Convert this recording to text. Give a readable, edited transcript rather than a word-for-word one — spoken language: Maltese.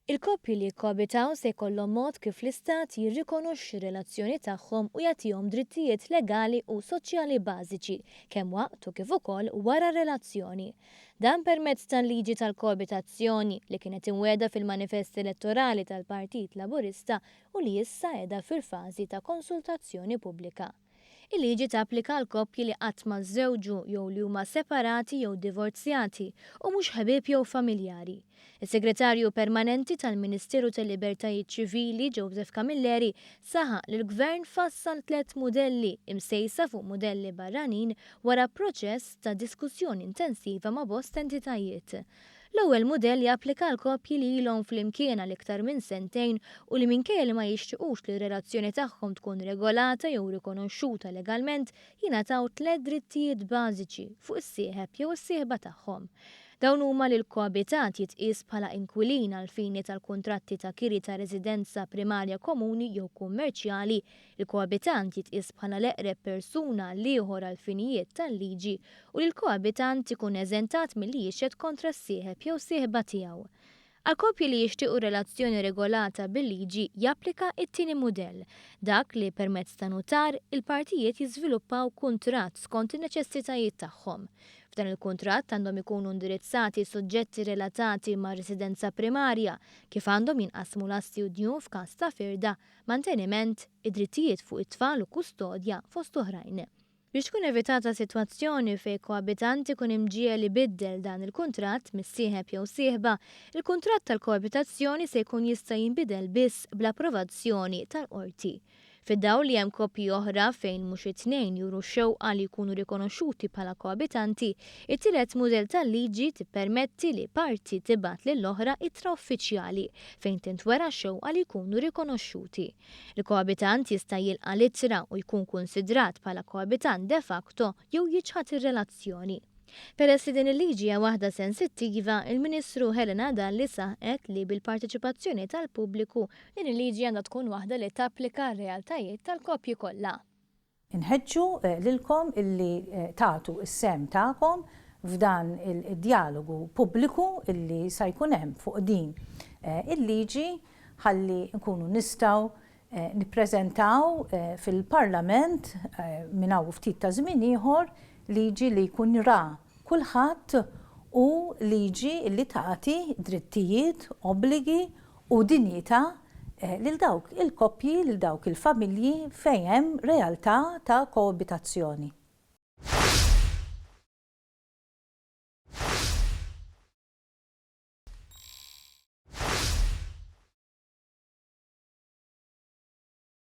Il-koppji li jkoabitaw se jkollhom mod kif l-istat jirrikonoxxi r-relazzjoni tagħhom u jagħtihom drittijiet legali u soċjali bażiċi kemm waqt u kif ukoll wara r-relazzjoni. Dan permezz tal-liġi tal-koabitazzjoni li kienet imwiegħda fil-manifest elettorali tal-Partit Laburista u li issa qiegħda fil-fażi ta' konsultazzjoni pubblika. Il-liġi tapplika għal koppji li qatt ma żżewġu jew li huma separati jew divorzjati u mhux ħbieb jew familjari. Is-Segretarju Permanenti tal-Ministeru tal-Libertajiet Ċivili Joseph Camilleri saħaq li l-Gvern fassal 3 mudelli imsejsa fuq mudelli barranin wara proċess ta' diskussjoni intensiva ma' bost entitajiet. L-ewwel mudell japplika għal koppji li ilhom flimkien għal iktar minn sentejn u li minkejja li ma jixtiequx li r-relazzjoni tagħhom tkun regolata jew rikonoxxuta legalment jingħataw 3 drittijiet bażiċi fuq is-sieħeb jew is-sieħba tagħhom. Dawn huma li l-koabitant jitqies bħala inkwilin għal fini tal-kuntratti ta' kiri ta' residenza primarja komuni jew kummerċjali, il-koabitant jitqies bħala l-eqreb persuna għal ieħor għal finijiet tal-liġi u li l-koabitant ikun eżentat milli jixhed kontra s-sieħeb jew sieħba tiegħu. Għal koppji li jixtiequ relazzjoni regolata bil-liġi japplika it-tieni mudell, dak li permezz ta' notar il-partijiet jiżviluppaw kuntratt skont in-neċessitajiet tagħhom. F'dan il-kuntratt għandhom ikunu indirizzati suġġetti relatati ma' residenza primarja kif għandhom jinqasmu l-assi u djun f'każ ta' firda, manteniment, id-drittijiet fuq it-tfal u kustodja fost oħrajn. Biex tkun evitata sitwazzjoni fejn koabitanti kun imġiel li biddel dan il-kuntratt mis-sieħeb jew sieħba, il-kuntratt tal-koabitazzjoni se jkun jista' jinbidel biss bl-approvazzjoni tal-qorti. Fid-dawl li hemm koppji oħra fejn mhux it-tnejn juru xewqa li jkunu rikonoxxuti bħala koabitanti, it-tielet mudell tal-liġi tippermetti li parti tibgħat lill-oħra ittra uffiċjali fejn tintwera xewqa li jkunu rikonoxxuti. Il-koabitant jista' jilqa' littra u jkun kunsidrat bħala koabitant de facto jew jiġħad ir-relazzjoni. Peress li din il-liġi hija waħda sensittiva, il-Ministru Helena Dalli saħqet li bil-parteċipazzjoni tal-pubbliku din il-liġi għandha tkun waħda li tapplika r-realtajiet tal-koppji kollha. Inħeġġu lilkom illi tagħtu is-sem tagħkom f'dan il-dialogu pubbliku illi se jkun hemm fuq din il-liġi ħalli nkunu nistgħu nippreżentaw fil-Parlament minn hawn ftit ta' żmien ieħor liġi li jkun ra kulħadd u liġi li tagħti drittijiet, obbligi u dinjità lil dawk il-koppji, lil dawk il-familji fejn hemm realtà ta' koabitazzjoni.